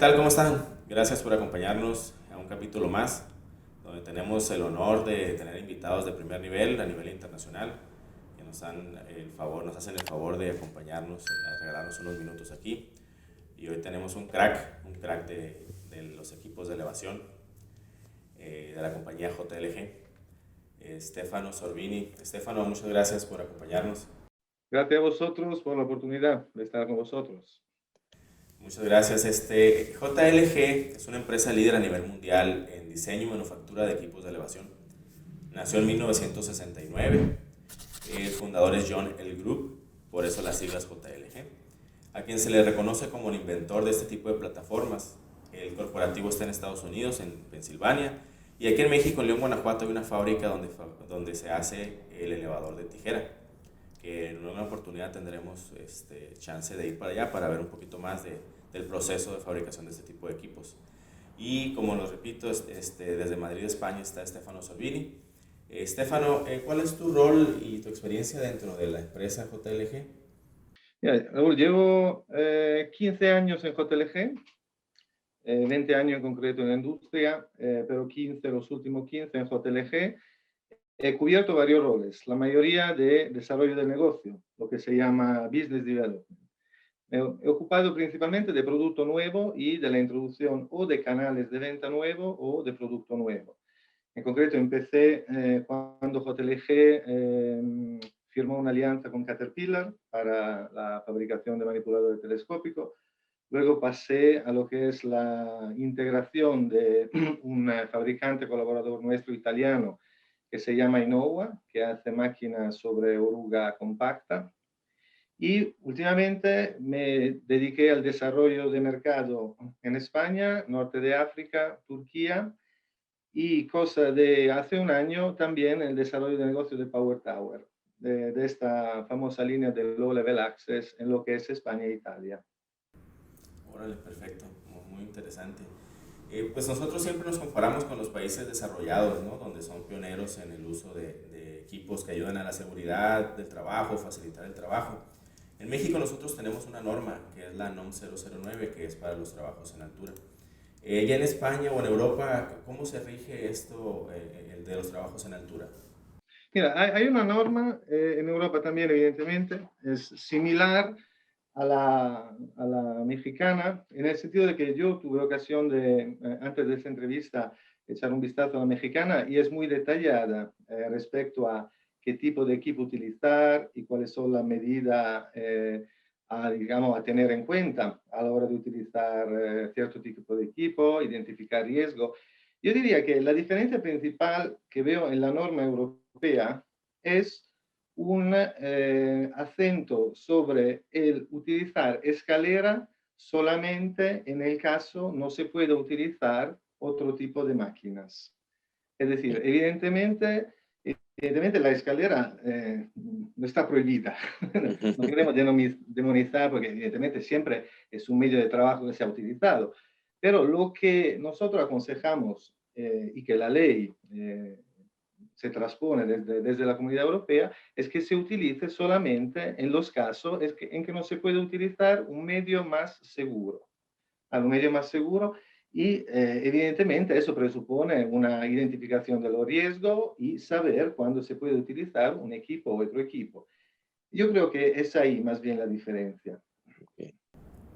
tal? ¿Cómo están? Gracias por acompañarnos a un capítulo más, donde tenemos el honor de tener invitados de primer nivel, a nivel internacional, que nos hacen el favor de acompañarnos, a regalarnos unos minutos aquí. Y hoy tenemos un crack de los equipos de elevación de la compañía JLG, Stefano Sorbini. Stefano, muchas gracias por acompañarnos. Gracias a vosotros por la oportunidad de estar con vosotros. Muchas gracias. JLG es una empresa líder a nivel mundial en diseño y manufactura de equipos de elevación. Nació en 1969. El fundador es John L. Group, por eso las siglas JLG, a quien se le reconoce como el inventor de este tipo de plataformas. El corporativo está en Estados Unidos, en Pensilvania, y aquí en México, en León, Guanajuato, hay una fábrica donde se hace el elevador de tijera, que en una oportunidad tendremos chance de ir para allá para ver un poquito más del proceso de fabricación de este tipo de equipos. Y como lo repito, desde Madrid, España, está Stefano Sorbini. Stefano, ¿cuál es tu rol y tu experiencia dentro de la empresa JLG? Mira, Raúl, llevo 15 años en JLG, 20 años en concreto en la industria, pero 15, los últimos 15 en JLG. He cubierto varios roles, la mayoría de desarrollo del negocio, lo que se llama Business Development. He ocupado principalmente de producto nuevo y de la introducción o de canales de venta nuevo o de producto nuevo. En concreto, empecé cuando JLG firmó una alianza con Caterpillar para la fabricación de manipuladores telescópicos. Luego pasé a lo que es la integración de un fabricante colaborador nuestro italiano que se llama Innova, que hace máquinas sobre oruga compacta. Y últimamente me dediqué al desarrollo de mercado en España, norte de África, Turquía, y cosa de hace un año también el desarrollo de negocio de Power Tower, de esta famosa línea de Low Level Access en lo que es España e Italia. Órale, perfecto, muy interesante. Pues nosotros siempre nos comparamos con los países desarrollados, ¿no? Donde son pioneros en el uso de equipos que ayudan a la seguridad del trabajo, facilitar el trabajo. En México nosotros tenemos una norma, que es la NOM 009, que es para los trabajos en altura. Ya en España o en Europa, ¿cómo se rige esto, el de los trabajos en altura? Mira, hay una norma en Europa también, evidentemente, es similar a la mexicana, en el sentido de que yo tuve ocasión de, antes de esta entrevista, echar un vistazo a la mexicana y es muy detallada respecto a qué tipo de equipo utilizar y cuáles son las medidas digamos, a tener en cuenta a la hora de utilizar cierto tipo de equipo, identificar riesgo. Yo diría que la diferencia principal que veo en la norma europea es un acento sobre el utilizar escalera solamente en el caso no se puede utilizar otro tipo de máquinas. Es decir, evidentemente la escalera no está prohibida. No queremos demonizar porque evidentemente siempre es un medio de trabajo que se ha utilizado. Pero lo que nosotros aconsejamos y que la ley se transpone desde la Comunidad Europea es que se utilice solamente en los casos en que no se puede utilizar un medio más seguro. Un medio más seguro y evidentemente eso presupone una identificación de los riesgos y saber cuándo se puede utilizar un equipo o otro equipo. Yo creo que es ahí más bien la diferencia. Okay.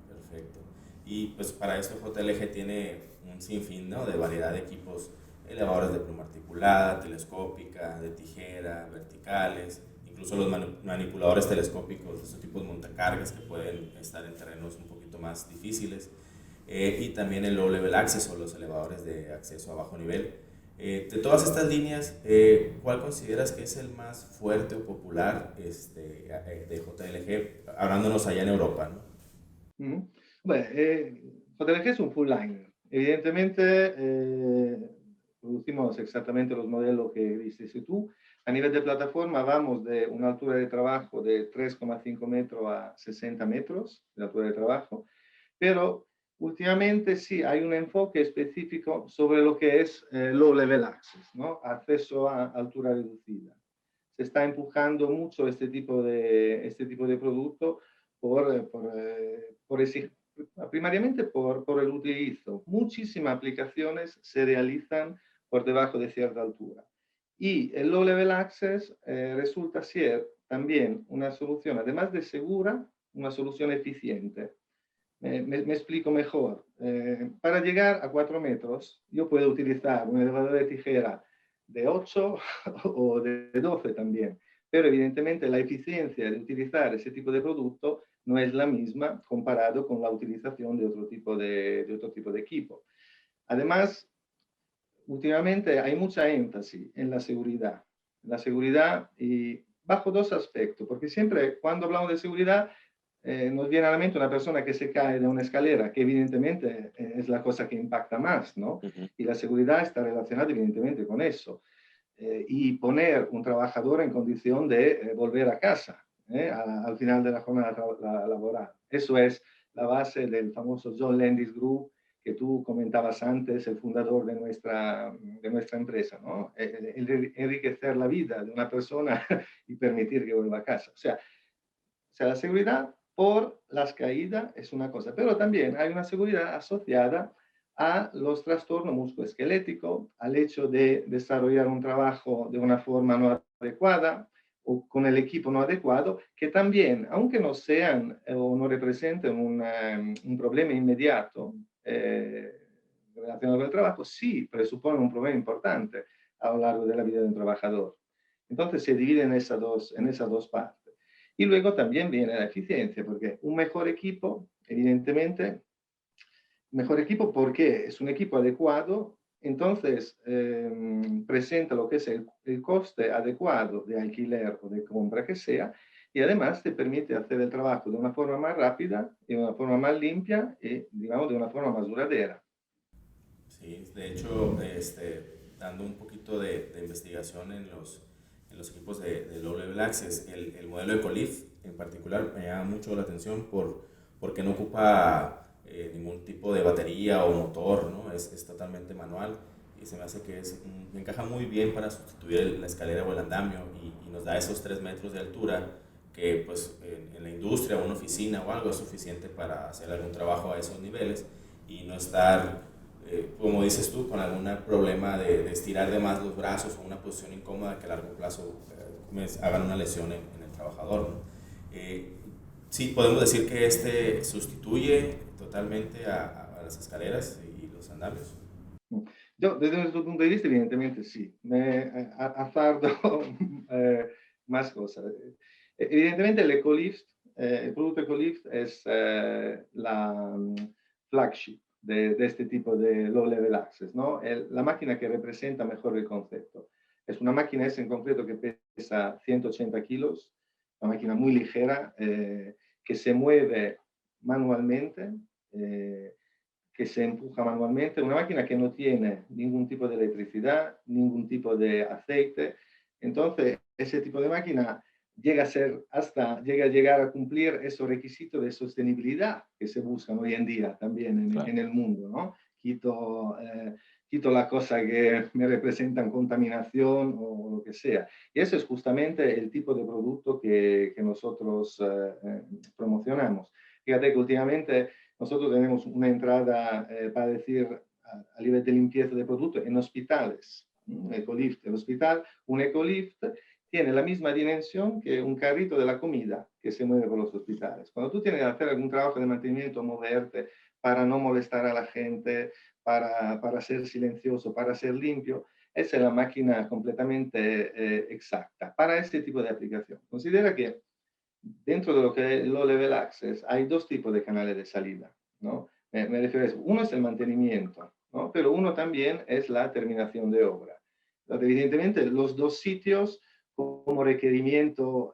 Perfecto. Y pues para esto JLG tiene un sinfín, ¿no? De variedad de equipos, elevadores de pluma articulada, telescópica, de tijera, verticales, incluso los manipuladores telescópicos, estos tipos de montacargas que pueden estar en terrenos un poquito más difíciles, y también el low level access o los elevadores de acceso a bajo nivel. De todas estas líneas, ¿cuál consideras que es el más fuerte o popular de JLG, hablándonos allá en Europa, ¿no? Uh-huh. JLG es un full line. Evidentemente, producimos exactamente los modelos que dices tú. A nivel de plataforma vamos de una altura de trabajo de 3,5 metros a 60 metros de altura de trabajo, pero últimamente sí hay un enfoque específico sobre lo que es low level access, ¿no? Acceso a altura reducida. Se está empujando mucho este tipo de producto por primariamente por el utilizo. Muchísimas aplicaciones se realizan por debajo de cierta altura. Y el Low Level Access resulta ser también una solución, además de segura, una solución eficiente. Me explico mejor. Para llegar a 4 metros, yo puedo utilizar un elevador de tijera de 8 o de 12 también, pero evidentemente la eficiencia de utilizar ese tipo de producto no es la misma comparado con la utilización de otro tipo de equipo. Además, últimamente hay mucha énfasis en la seguridad y bajo dos aspectos, porque siempre cuando hablamos de seguridad nos viene a la mente una persona que se cae de una escalera, que evidentemente es la cosa que impacta más, ¿no? Y la seguridad está relacionada evidentemente con eso. Y poner un trabajador en condición de volver a casa al final de la jornada laboral. Eso es la base del famoso John Landis Group que tú comentabas antes, el fundador de nuestra empresa, ¿no? Enriquecer la vida de una persona y permitir que vuelva a casa. O sea, la seguridad por las caídas es una cosa, pero también hay una seguridad asociada a los trastornos musculoesqueléticos, al hecho de desarrollar un trabajo de una forma no adecuada o con el equipo no adecuado, que también, aunque no sean o no representen un problema inmediato relacionado con el trabajo, sí presuponen un problema importante a lo largo de la vida de un trabajador. Entonces se divide en esas dos partes. Y luego también viene la eficiencia, porque un mejor equipo, evidentemente, mejor equipo porque es un equipo adecuado, entonces presenta lo que es el coste adecuado de alquiler o de compra que sea, y además te permite hacer el trabajo de una forma más rápida, de una forma más limpia y, digamos, de una forma más duradera. Sí, de hecho, dando un poquito de investigación en los equipos de Low Level Access, el modelo Ecolift en particular me llama mucho la atención porque no ocupa ningún tipo de batería o motor, ¿no? Es totalmente manual y se me hace que encaja muy bien para sustituir la escalera o el andamio y nos da esos 3 metros de altura que pues en la industria o una oficina o algo es suficiente para hacer algún trabajo a esos niveles y no estar como dices tú, con algún problema de estirar de más los brazos o una posición incómoda que a largo plazo hagan una lesión en el trabajador, ¿no? Sí, podemos decir que este sustituye totalmente a las escaleras y los andamios. Yo, desde nuestro punto de vista, evidentemente sí. Azardo más cosas. Evidentemente, el Ecolift, el producto Ecolift es la flagship de este tipo de low level access, ¿no? La máquina que representa mejor el concepto. Es una máquina esa en concreto que pesa 180 kilos, una máquina muy ligera, que se mueve manualmente, que se empuja manualmente, una máquina que no tiene ningún tipo de electricidad, ningún tipo de aceite. Entonces, ese tipo de máquina llega a llegar a cumplir esos requisitos de sostenibilidad que se buscan hoy en día también Claro. en el mundo, ¿no? Quito la cosa que me representan contaminación o lo que sea. Y eso es justamente el tipo de producto que nosotros promocionamos. Fíjate que últimamente nosotros tenemos una entrada, para decir, a nivel de limpieza de productos en hospitales. Ecolift, el hospital, un Ecolift tiene la misma dimensión que un carrito de la comida que se mueve por los hospitales. Cuando tú tienes que hacer algún trabajo de mantenimiento, moverte para no molestar a la gente, para ser silencioso, para ser limpio, esa es la máquina completamente exacta para este tipo de aplicación. Considera que dentro de lo que es Low Level Access hay dos tipos de canales de salida, ¿no? Me refiero a eso. Uno es el mantenimiento, ¿no? Pero uno también es la terminación de obra. Entonces, evidentemente, los dos sitios como requerimiento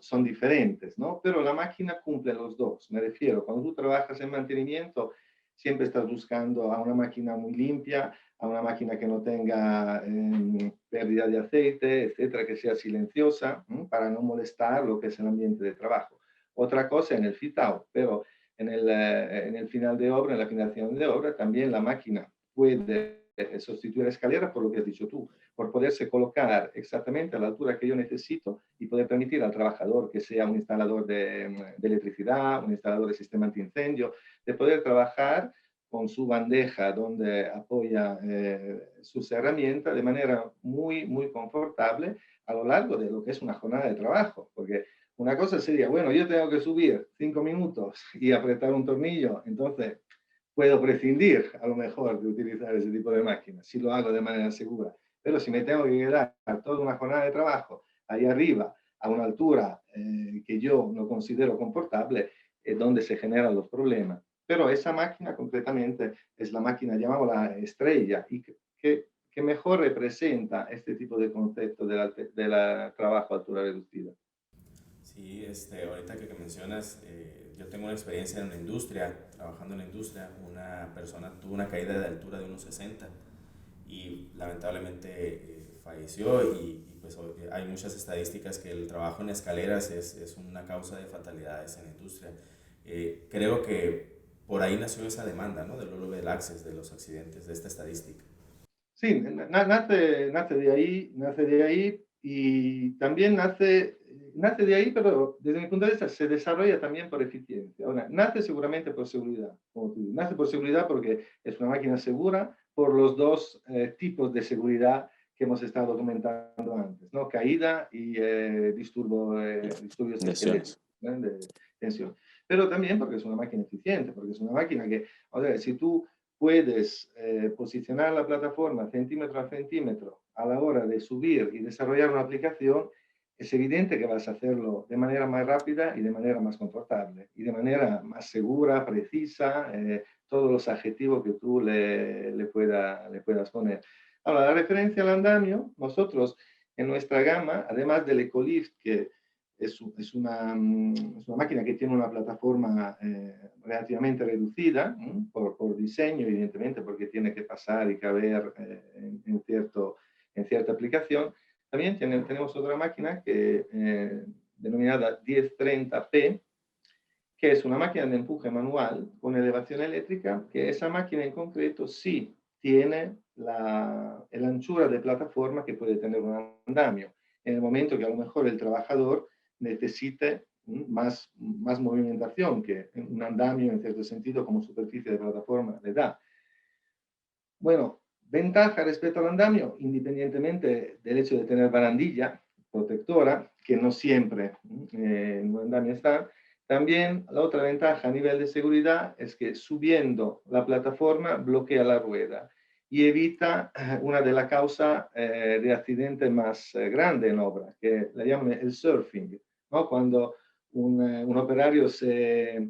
son diferentes, ¿no? Pero la máquina cumple los dos. Me refiero, cuando tú trabajas en mantenimiento, siempre estás buscando a una máquina muy limpia, a una máquina que no tenga pérdida de aceite, etcétera, que sea silenciosa, para no molestar lo que es el ambiente de trabajo. Otra cosa en el fit out, pero en el final de obra, en la finalización de obra, también la máquina puede sustituir la escalera por lo que has dicho tú. por poderse colocar exactamente a la altura que yo necesito y poder permitir al trabajador, que sea un instalador de electricidad, un instalador de sistema antiincendio, de poder trabajar con su bandeja donde apoya sus herramientas de manera muy, muy confortable a lo largo de lo que es una jornada de trabajo. Porque una cosa sería, bueno, yo tengo que subir 5 minutos y apretar un tornillo, entonces puedo prescindir a lo mejor de utilizar ese tipo de máquinas, si lo hago de manera segura. Pero si me tengo que quedar toda una jornada de trabajo ahí arriba, a una altura que yo no considero confortable, es donde se generan los problemas. Pero esa máquina concretamente es la máquina, llamámosla estrella, y que mejor representa este tipo de concepto de la trabajo a altura reducida. Sí, ahorita que mencionas, yo tengo una experiencia en la industria, trabajando en la industria. Una persona tuvo una caída de altura de unos 60 y lamentablemente falleció y pues hay muchas estadísticas que el trabajo en escaleras es una causa de fatalidades en la industria. Creo que por ahí nació esa demanda, ¿no? Del All Access, de los accidentes, de esta estadística. Sí, nace de ahí y también nace de ahí, pero desde mi punto de vista se desarrolla también por eficiencia. Ahora, nace seguramente por seguridad, como tú dices. Nace por seguridad porque es una máquina segura por los dos tipos de seguridad que hemos estado comentando antes, ¿no? Caída y disturbios eléctricos, Lesiones. de tensión. Pero también porque es una máquina eficiente, porque es una máquina que, o sea, si tú puedes posicionar la plataforma centímetro a centímetro a la hora de subir y desarrollar una aplicación, es evidente que vas a hacerlo de manera más rápida y de manera más confortable y de manera más segura, precisa, todos los adjetivos que tú le puedas poner. Ahora, la referencia al andamio, nosotros en nuestra gama, además del Ecolift, que es una máquina que tiene una plataforma relativamente reducida por diseño, evidentemente, porque tiene que pasar y caber en cierta aplicación. También tenemos otra máquina denominada 1030P, que es una máquina de empuje manual con elevación eléctrica, que esa máquina en concreto sí tiene la anchura de plataforma que puede tener un andamio. En el momento que a lo mejor el trabajador necesite más movimentación que un andamio en cierto sentido como superficie de plataforma le da. Bueno, ventaja respecto al andamio, independientemente del hecho de tener barandilla protectora, que no siempre en un andamio está. También la otra ventaja a nivel de seguridad es que subiendo la plataforma bloquea la rueda y evita una de las causas de accidente más grande en obra, que la llaman el surfing, ¿no? Cuando un operario se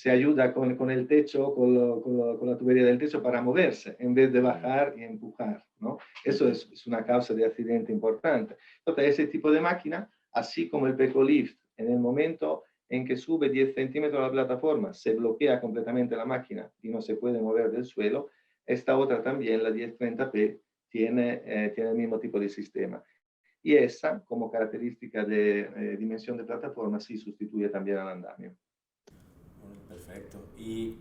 ayuda con el techo, con la tubería del techo para moverse, en vez de bajar y empujar, ¿no? Eso es una causa de accidente importante. Entonces, ese tipo de máquina, así como el Pecolift, en el momento en que sube 10 centímetros la plataforma, se bloquea completamente la máquina y no se puede mover del suelo. Esta otra también, la 1030P, tiene el mismo tipo de sistema. Y esa, como característica de dimensión de plataforma, sí sustituye también al andamio. Perfecto. Y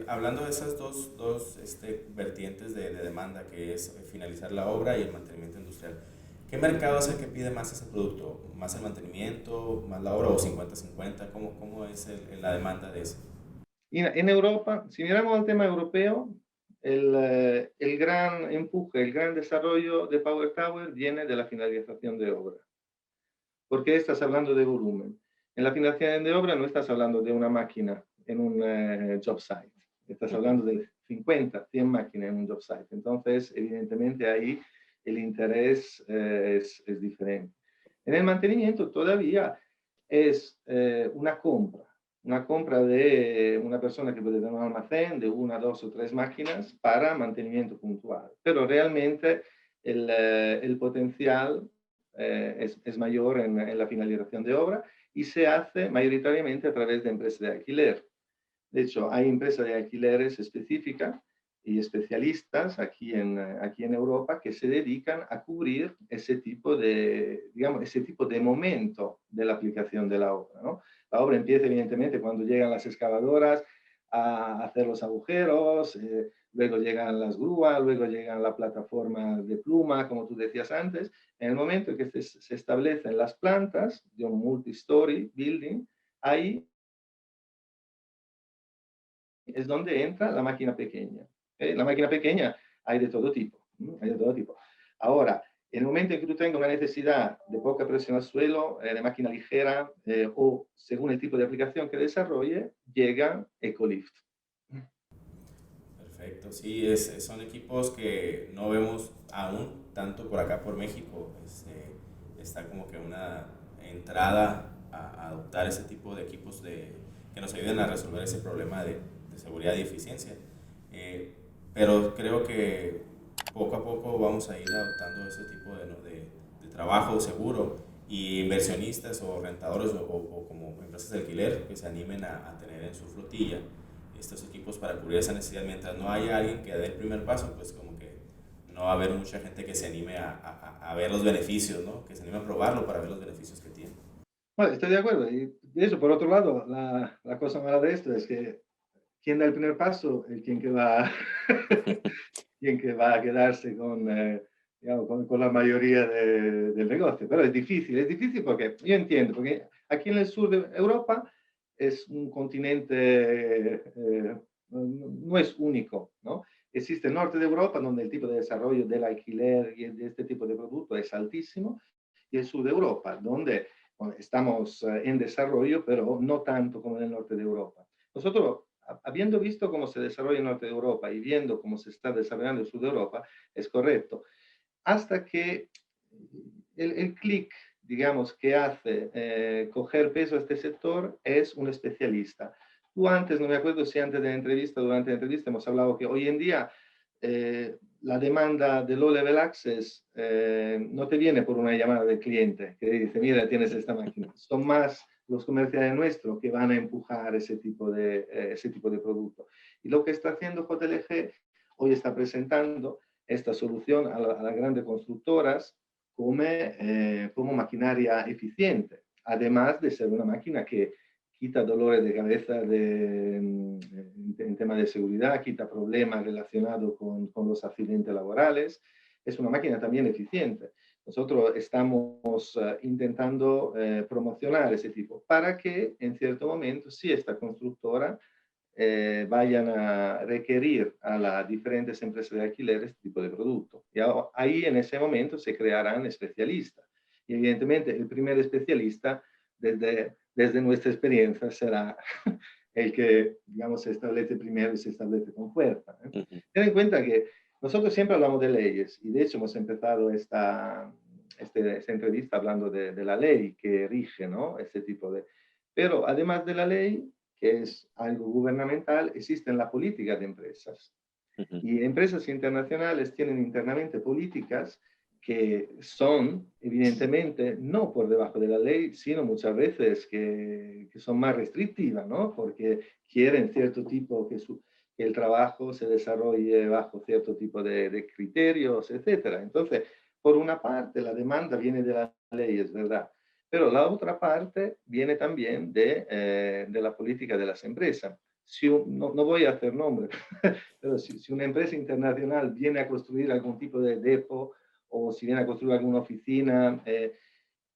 hablando de esas dos vertientes de demanda, que es finalizar la obra y el mantenimiento industrial, ¿qué mercado es el que pide más ese producto? ¿Más el mantenimiento, más la obra o 50-50? ¿Cómo es la demanda de eso? Y en Europa, si miramos al tema europeo, el gran empuje, el gran desarrollo de Power Tower viene de la finalización de obra. Porque estás hablando de volumen. En la finalización de obra no estás hablando de una máquina en un job site. Estás hablando de 50, 100 máquinas en un job site. Entonces, evidentemente, ahí el interés es diferente. En el mantenimiento todavía es una compra de una persona que puede tener un almacén de una, dos o tres máquinas para mantenimiento puntual. Pero realmente el potencial es mayor en la finalización de obra y se hace mayoritariamente a través de empresas de alquiler. De hecho, hay empresas de alquileres específicas y especialistas aquí en Europa que se dedican a cubrir ese tipo de momento de la aplicación de la obra, ¿no? La obra empieza evidentemente cuando llegan las excavadoras a hacer los agujeros, luego llegan las grúas, luego llegan la plataforma de pluma, como tú decías antes. En el momento en que se establecen las plantas de un multi-story building, ahí es donde entra la máquina pequeña. La máquina pequeña hay de todo tipo, hay de todo tipo. Ahora, en el momento en que tú tengas una necesidad de poca presión al suelo, de máquina ligera, o según el tipo de aplicación que desarrolle, llega Ecolift. Perfecto, sí, son equipos que no vemos aún tanto por acá por México. Está como que una entrada a adoptar ese tipo de equipos que nos ayuden a resolver ese problema de seguridad y eficiencia. Eh, pero creo que poco a poco vamos a ir adoptando ese tipo de trabajo seguro, y inversionistas o rentadores o como empresas de alquiler que se animen a tener en su flotilla estos equipos para cubrir esa necesidad. Mientras no haya alguien que dé el primer paso, pues como que no va a haber mucha gente que se anime a ver los beneficios, ¿no? Que se anime a probarlo para ver los beneficios que tiene. Bueno, estoy de acuerdo. Y de eso, por otro lado, la cosa mala de esto es que quien da el primer paso es quien que va, quien que va a quedarse con, digamos, con la mayoría del negocio. Pero es difícil porque yo entiendo, porque aquí en el sur de Europa es un continente, no es único, ¿no? Existe el norte de Europa, donde el tipo de desarrollo del alquiler y de este tipo de producto es altísimo, y el sur de Europa, donde bueno, estamos en desarrollo, pero no tanto como en el norte de Europa. Nosotros, habiendo visto cómo se desarrolla el norte de Europa y viendo cómo se está desarrollando el sur de Europa, es correcto. Hasta que el clic, digamos, que hace coger peso a este sector es un especialista. Tú antes, no me acuerdo si antes de la entrevista o durante la entrevista, hemos hablado que hoy en día la demanda de low level access no te viene por una llamada del cliente que dice, mira, tienes esta máquina. Son más los comerciales nuestros que van a empujar ese tipo de producto. Y lo que está haciendo JLG hoy está presentando esta solución a las grandes constructoras como maquinaria eficiente, además de ser una máquina que quita dolores de cabeza en tema de seguridad, quita problemas relacionados con los accidentes laborales. Es una máquina también eficiente. Nosotros estamos intentando promocionar ese tipo para que en cierto momento, si esta constructora vayan a requerir a las diferentes empresas de alquiler este tipo de producto. Y ahí en ese momento se crearán especialistas. Y evidentemente el primer especialista, desde nuestra experiencia, será el que, digamos, se establece primero y se establece con fuerza. Ten en cuenta que nosotros siempre hablamos de leyes y de hecho hemos empezado esta entrevista hablando de la ley que rige, ¿no? Este tipo de... Pero además de la ley, que es algo gubernamental, existen las políticas de empresas. Y empresas internacionales tienen internamente políticas que son, evidentemente, no por debajo de la ley, sino muchas veces que son más restrictivas, ¿no? Porque quieren cierto tipo, que el trabajo se desarrolle bajo cierto tipo de criterios, etcétera. Entonces, por una parte, la demanda viene de la ley, es verdad, pero la otra parte viene también de la política de las empresas. No voy a hacer nombres, pero si una empresa internacional viene a construir algún tipo de depo o si viene a construir alguna oficina,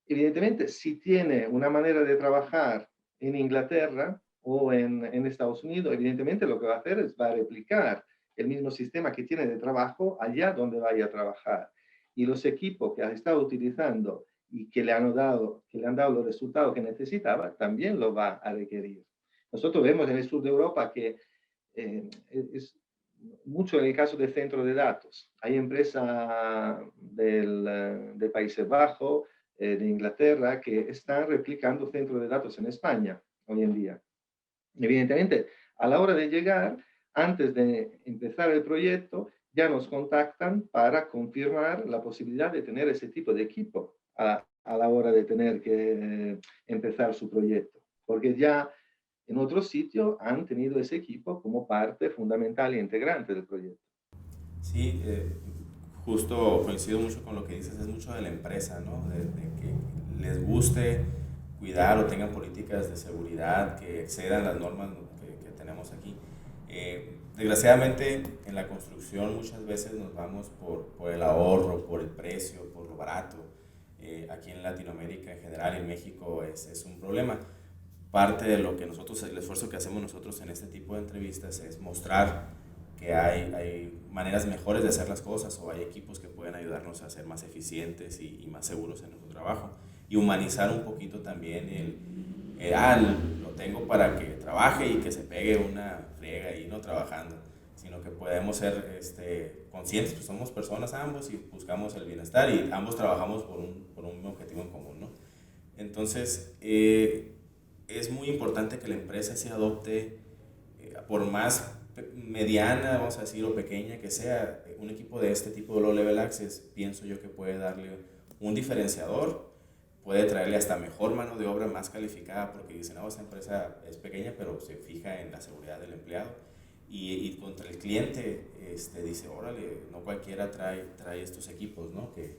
evidentemente si tiene una manera de trabajar en Inglaterra o en Estados Unidos, evidentemente lo que va a hacer es va a replicar el mismo sistema que tiene de trabajo allá donde vaya a trabajar. Y los equipos que ha estado utilizando y que le han dado los resultados que necesitaba, también lo va a requerir. Nosotros vemos en el sur de Europa que es mucho en el caso del centro de datos. Hay empresas de Países Bajos, de Inglaterra, que están replicando centros de datos en España hoy en día. Evidentemente, a la hora de llegar, antes de empezar el proyecto, ya nos contactan para confirmar la posibilidad de tener ese tipo de equipo a la hora de tener que empezar su proyecto. Porque ya en otros sitios han tenido ese equipo como parte fundamental e integrante del proyecto. Sí, justo coincido mucho con lo que dices, es mucho de la empresa, ¿no? De que les guste cuidar o tengan políticas de seguridad que excedan las normas que tenemos aquí. Desgraciadamente en la construcción muchas veces nos vamos por el ahorro, por el precio, por lo barato. Aquí en Latinoamérica en general, en México es un problema. Parte de lo que nosotros, el esfuerzo que hacemos nosotros en este tipo de entrevistas es mostrar que hay maneras mejores de hacer las cosas o hay equipos que pueden ayudarnos a ser más eficientes y más seguros en nuestro trabajo. Y humanizar un poquito también lo tengo para que trabaje y que se pegue una friega ahí no trabajando, sino que podemos ser conscientes, pues somos personas ambos y buscamos el bienestar y ambos trabajamos por un objetivo en común, ¿no? Entonces, es muy importante que la empresa se adopte, por más mediana, vamos a decir, o pequeña que sea, un equipo de este tipo de Low Level Access, pienso yo que puede darle un diferenciador, puede traerle hasta mejor mano de obra más calificada, porque dicen, no, esta empresa es pequeña, pero se fija en la seguridad del empleado. Y contra el cliente dice, órale, no cualquiera trae estos equipos, ¿no? Que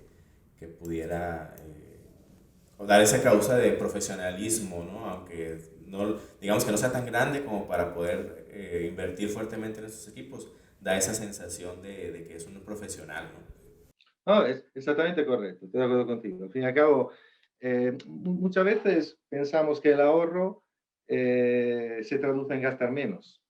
pudiera dar esa causa de profesionalismo, ¿no? Aunque no, digamos que no sea tan grande como para poder invertir fuertemente en estos equipos, da esa sensación de que es un profesional, ¿no? No, es exactamente correcto, estoy de acuerdo contigo. Al fin y al cabo, muchas veces pensamos que el ahorro se traduce en gastar menos,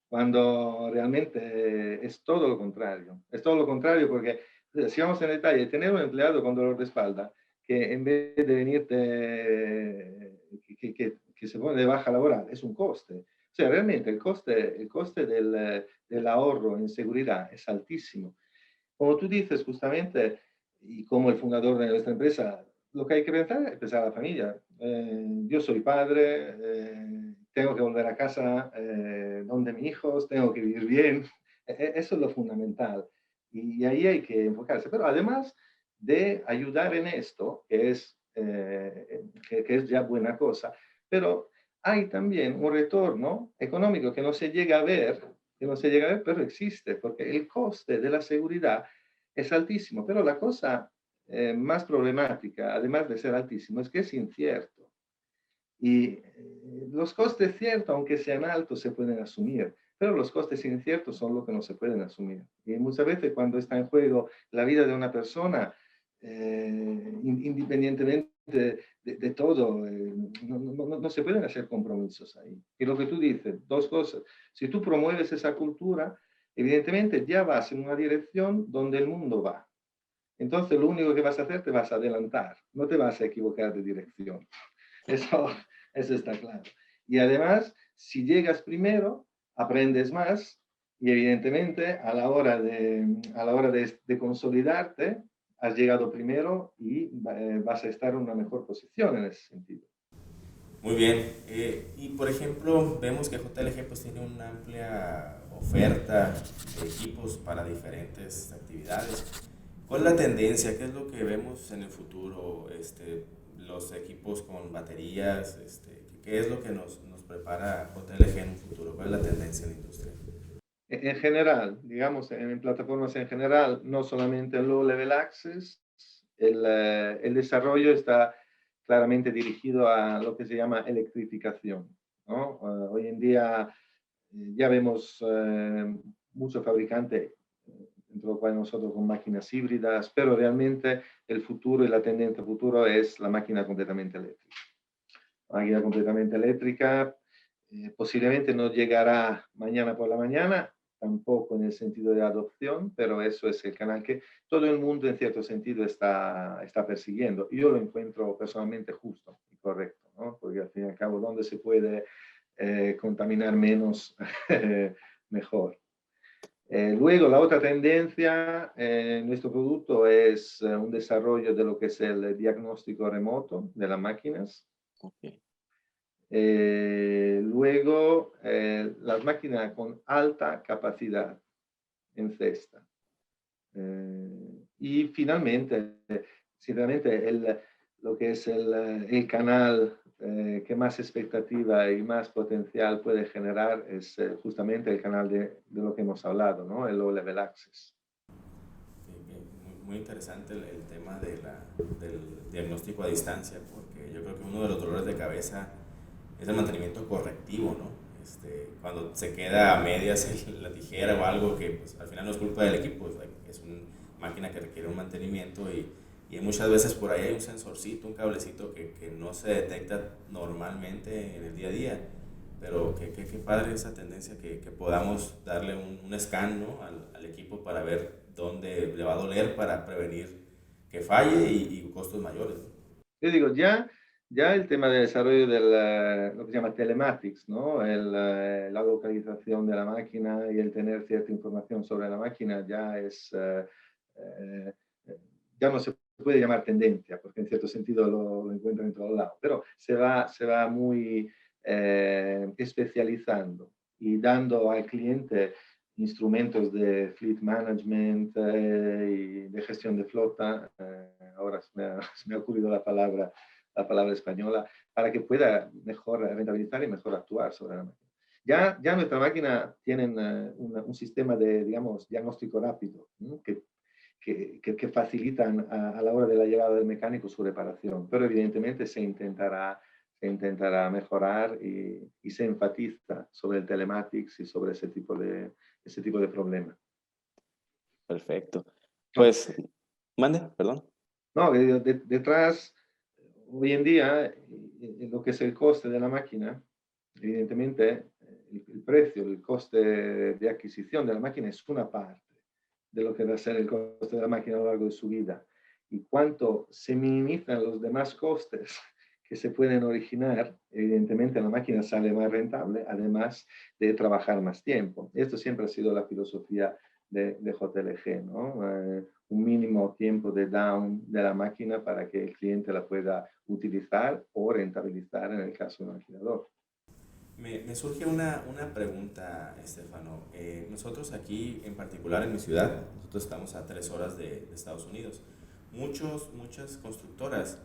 cuando realmente es todo lo contrario. Es todo lo contrario porque, si vamos en detalle, tener un empleado con dolor de espalda que en vez de venirte, que se pone de baja laboral, es un coste. O sea, realmente el coste del ahorro en seguridad es altísimo. Como tú dices justamente, y como el fundador de nuestra empresa, lo que hay que pensar es pensar a la familia. Yo soy padre, tengo que volver a casa donde mis hijos, tengo que vivir bien. Eso es lo fundamental. Y ahí hay que enfocarse. Pero además de ayudar en esto, que es ya buena cosa, pero hay también un retorno económico que no se llega a ver, pero existe, porque el coste de la seguridad es altísimo, pero la cosa más problemática, además de ser altísimo, es que es incierto. Y los costes ciertos, aunque sean altos, se pueden asumir, pero los costes inciertos son lo que no se pueden asumir. Y muchas veces cuando está en juego la vida de una persona, independientemente de todo, no se pueden hacer compromisos ahí. Y lo que tú dices, dos cosas. Si tú promueves esa cultura, evidentemente ya vas en una dirección donde el mundo va. Entonces lo único que vas a hacer, te vas a adelantar, no te vas a equivocar de dirección. Eso, eso está claro. Y además, si llegas primero, aprendes más y evidentemente a la hora de consolidarte, has llegado primero y vas a estar en una mejor posición en ese sentido. Muy bien. Y por ejemplo, vemos que JLG pues tiene una amplia oferta de equipos para diferentes actividades. ¿Cuál es la tendencia? ¿Qué es lo que vemos en el futuro? Los equipos con baterías, ¿qué es lo que nos prepara JLG en un futuro? ¿Cuál es la tendencia en la industria? En general, digamos, en plataformas en general, no solamente en Low Level Access, el desarrollo está claramente dirigido a lo que se llama electrificación, ¿no? Hoy en día ya vemos muchos fabricantes, entre los cuales nosotros con máquinas híbridas, pero realmente el futuro y la tendencia futuro es la máquina completamente eléctrica. La máquina completamente eléctrica posiblemente no llegará mañana por la mañana, tampoco en el sentido de adopción, pero eso es el canal que todo el mundo en cierto sentido está persiguiendo. Y yo lo encuentro personalmente justo y correcto, ¿no? Porque al fin y al cabo, donde se puede contaminar menos, mejor. Luego, la otra tendencia en nuestro producto es un desarrollo de lo que es el diagnóstico remoto de las máquinas. Okay. Luego, las máquinas con alta capacidad en cesta. Y finalmente, sinceramente, lo que es el canal que más expectativa y más potencial puede generar es justamente el canal de lo que hemos hablado, ¿no? El Low Level Access. Muy interesante el tema del diagnóstico a distancia, porque yo creo que uno de los dolores de cabeza es el mantenimiento correctivo, ¿no? cuando se queda a medias la tijera o algo que pues, al final no es culpa del equipo, es una máquina que requiere un mantenimiento y muchas veces por ahí hay un sensorcito, un cablecito que no se detecta normalmente en el día a día, pero qué padre esa tendencia que podamos darle un scan, ¿no? al equipo para ver dónde le va a doler para prevenir que falle y costos mayores, ¿no? Yo digo, ya el tema de desarrollo de lo que se llama telematics, ¿no? La localización de la máquina y el tener cierta información sobre la máquina eh, ya no se puede llamar tendencia, porque en cierto sentido lo encuentran en todos lados, pero se va muy especializando y dando al cliente instrumentos de fleet management y de gestión de flota, ahora se me ha ocurrido la palabra española, para que pueda mejor rentabilizar y mejor actuar sobre la máquina. Ya nuestra máquina tiene un sistema de, digamos, diagnóstico rápido, ¿no? que facilitan a la hora de la llegada del mecánico su reparación, pero evidentemente se intentará mejorar y se enfatiza sobre el telematics y sobre ese tipo de problema. Perfecto. No, Pues, mande, perdón. no, detrás, hoy en día, lo que es el coste de la máquina, evidentemente, el precio, el coste de adquisición de la máquina es una parte de lo que va a ser el coste de la máquina a lo largo de su vida. Y cuánto se minimizan los demás costes que se pueden originar, evidentemente la máquina sale más rentable, además de trabajar más tiempo. Esto siempre ha sido la filosofía de JLG, ¿no? Un mínimo tiempo de down de la máquina para que el cliente la pueda utilizar o rentabilizar en el caso de un alquilador. Me surge una pregunta, Estefano. Nosotros aquí, en particular en mi ciudad, nosotros estamos a 3 horas de Estados Unidos. Muchas constructoras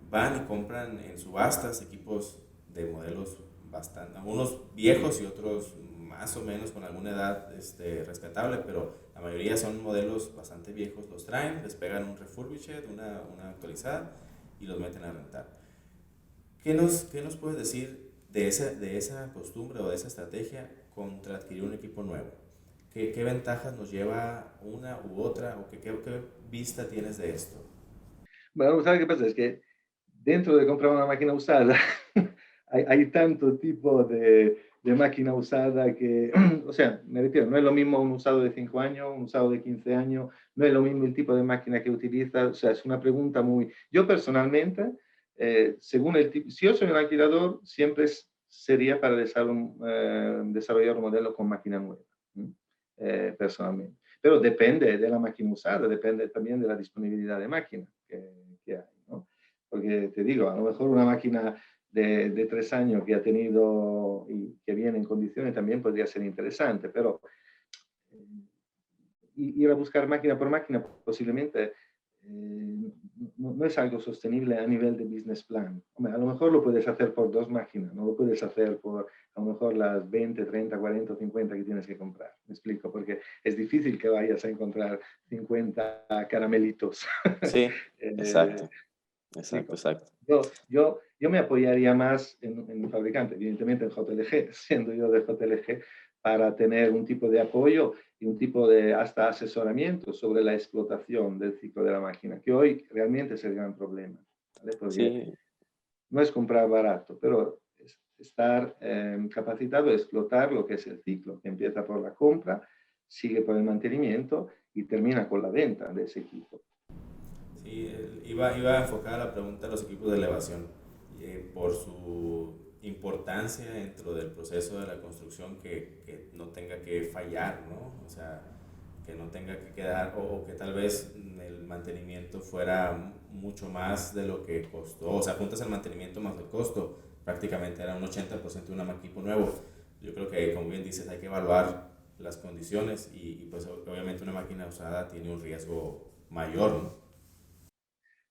van y compran en subastas equipos de modelos bastante, algunos viejos y otros más o menos con alguna edad respetable, pero la mayoría son modelos bastante viejos. Los traen, les pegan un refurbished, una actualizada y los meten a rentar. ¿Qué nos puedes decir de esa costumbre o de esa estrategia contra adquirir un equipo nuevo? ¿Qué ventajas nos lleva una u otra o qué vista tienes de esto? Bueno, ¿sabes qué pasa? Es que dentro de comprar una máquina usada, hay tanto tipo de máquina usada que, o sea, me refiero, no es lo mismo un usado de 5 años, un usado de 15 años, no es lo mismo el tipo de máquina que utilizas, o sea, es una pregunta muy... Yo personalmente, según el tipo, si yo soy un alquilador, siempre sería para desarrollar un modelo con máquina nueva, personalmente. Pero depende de la máquina usada, depende también de la disponibilidad de máquina que hay, ¿no? Porque te digo, a lo mejor una máquina de 3 años que ha tenido y que viene en condiciones también podría ser interesante, pero ir a buscar máquina por máquina posiblemente no es algo sostenible a nivel de business plan. Hombre, a lo mejor lo puedes hacer por 2 máquinas, no lo puedes hacer por a lo mejor las 20, 30, 40 o 50 que tienes que comprar. Me explico, porque es difícil que vayas a encontrar 50 caramelitos. Sí, eh, exacto, exacto, explico. exacto. Yo me apoyaría más en un fabricante, evidentemente en JLG, siendo yo de JLG, para tener un tipo de apoyo y un tipo de hasta asesoramiento sobre la explotación del ciclo de la máquina, que hoy realmente es el gran problema, ¿vale? Porque Sí, no es comprar barato, pero es estar capacitado a explotar lo que es el ciclo, que empieza por la compra, sigue por el mantenimiento y termina con la venta de ese equipo. sí, iba enfocada la pregunta a los equipos de elevación por su importancia dentro del proceso de la construcción que no tenga que fallar, ¿no? O sea, que no tenga que quedar o que tal vez el mantenimiento fuera mucho más de lo que costó. O sea, juntas el mantenimiento más el costo, prácticamente era un 80% de un equipo nuevo. Yo creo que, como bien dices, hay que evaluar las condiciones y pues obviamente una máquina usada tiene un riesgo mayor, ¿no?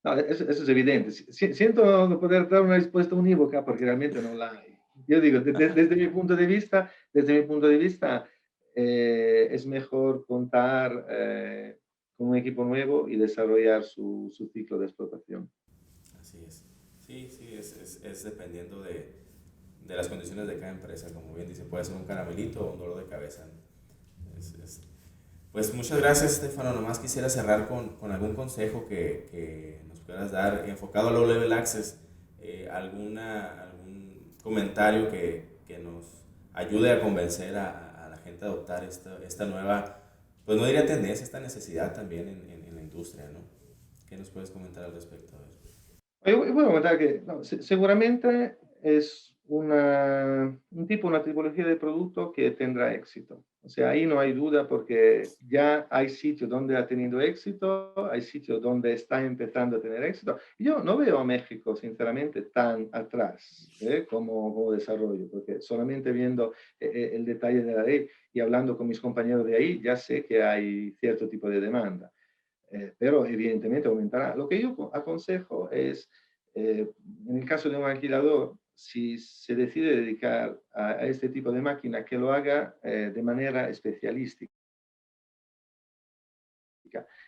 No, eso es evidente. Siento no poder dar una respuesta unívoca porque realmente no la hay. Yo digo, desde mi punto de vista, es mejor contar con un equipo nuevo y desarrollar su ciclo de explotación. Así es. Sí, sí, es dependiendo de las condiciones de cada empresa. Como bien dice, puede ser un caramelito o un dolor de cabeza, ¿no? Pues muchas gracias, Stefano. Nomás quisiera cerrar con algún consejo que nos puedas dar enfocado a Low Level Access, algún comentario que nos ayude a convencer a la gente a adoptar esta nueva, pues no diría tendencia, esta necesidad también en la industria, ¿no? ¿Qué nos puedes comentar al respecto de eso? Yo voy a comentar que no, seguramente es una tipología de producto que tendrá éxito. O sea, ahí no hay duda porque ya hay sitios donde ha tenido éxito, hay sitios donde está empezando a tener éxito. Yo no veo a México, sinceramente, tan atrás como desarrollo, porque solamente viendo el detalle de la ley y hablando con mis compañeros de ahí, ya sé que hay cierto tipo de demanda. Pero evidentemente aumentará. Lo que yo aconsejo es, en el caso de un alquilador, si se decide dedicar a este tipo de máquina, que lo haga de manera especialística,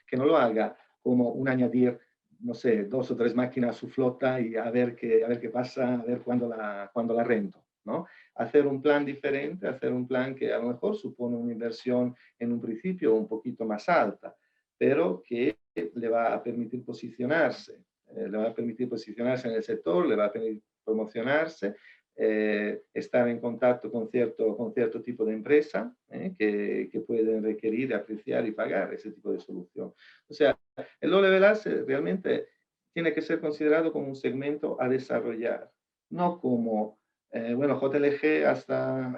que no lo haga como un añadir, no sé, 2 o 3 máquinas a su flota y a ver qué pasa, a ver cuándo la rento, ¿no? Hacer un plan diferente, hacer un plan que a lo mejor supone una inversión en un principio un poquito más alta, pero que le va a permitir posicionarse, en el sector, le va a permitir promocionarse, estar en contacto con cierto tipo de empresa que pueden requerir, apreciar y pagar ese tipo de solución. O sea, el low level asset realmente tiene que ser considerado como un segmento a desarrollar, no como, bueno, JLG hasta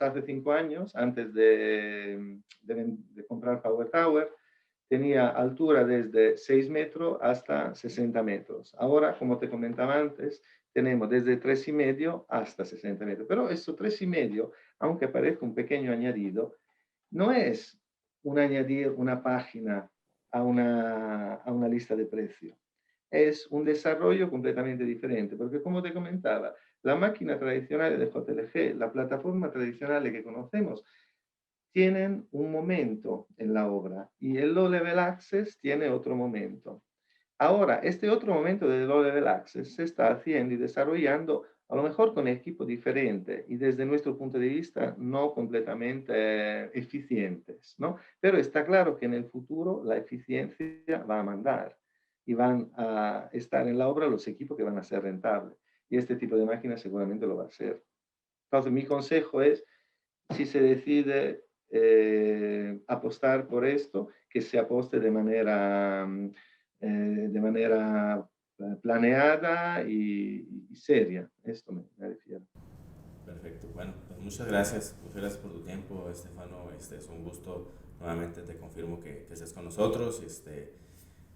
hace 5 años, antes de comprar Power Tower, tenía altura desde 6 metros hasta 60 metros. Ahora, como te comentaba antes, tenemos desde 3,5 hasta 60 metros. Pero eso 3,5, aunque parezca un pequeño añadido, no es añadir una página a una lista de precios. Es un desarrollo completamente diferente, porque como te comentaba, la máquina tradicional de JLG, la plataforma tradicional que conocemos, tienen un momento en la obra y el Low Level Access tiene otro momento. Ahora, este otro momento de Low Level Access se está haciendo y desarrollando a lo mejor con equipos diferentes y desde nuestro punto de vista no completamente eficientes, ¿no? Pero está claro que en el futuro la eficiencia va a mandar y van a estar en la obra los equipos que van a ser rentables. Y este tipo de máquinas seguramente lo va a hacer. Entonces, mi consejo es, si se decide apostar por esto, que se aposte de manera planeada y seria. Esto me refiero. Perfecto. Bueno, pues muchas gracias. Muchas gracias por tu tiempo, Estefano. Es un gusto. Nuevamente te confirmo que estés con nosotros.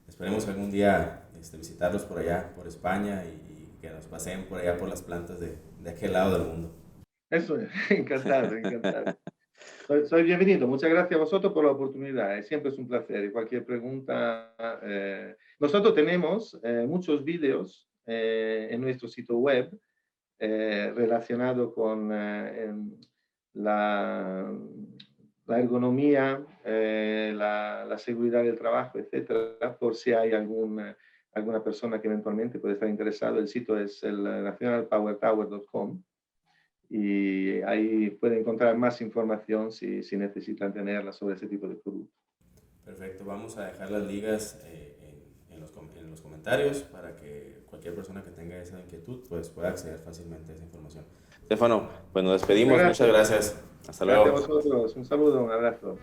Esperemos algún día visitarlos por allá, por España, y que nos paseen por allá por las plantas de aquel lado del mundo. Eso es, encantado, encantado. Soy bienvenido. Muchas gracias a vosotros por la oportunidad. Siempre es un placer. Y cualquier pregunta. Nosotros tenemos muchos vídeos en nuestro sitio web relacionado con la, la ergonomía, la seguridad del trabajo, etcétera, por si hay alguna persona que eventualmente puede estar interesado. El sitio es el nationalpowertower.com y ahí pueden encontrar más información si necesitan tenerla sobre ese tipo de productos. Perfecto, vamos a dejar las ligas en los comentarios para que cualquier persona que tenga esa inquietud pues pueda acceder fácilmente a esa información. Estefano, pues nos despedimos, muchas gracias. Hasta luego. Gracias a vosotros, un saludo, un abrazo.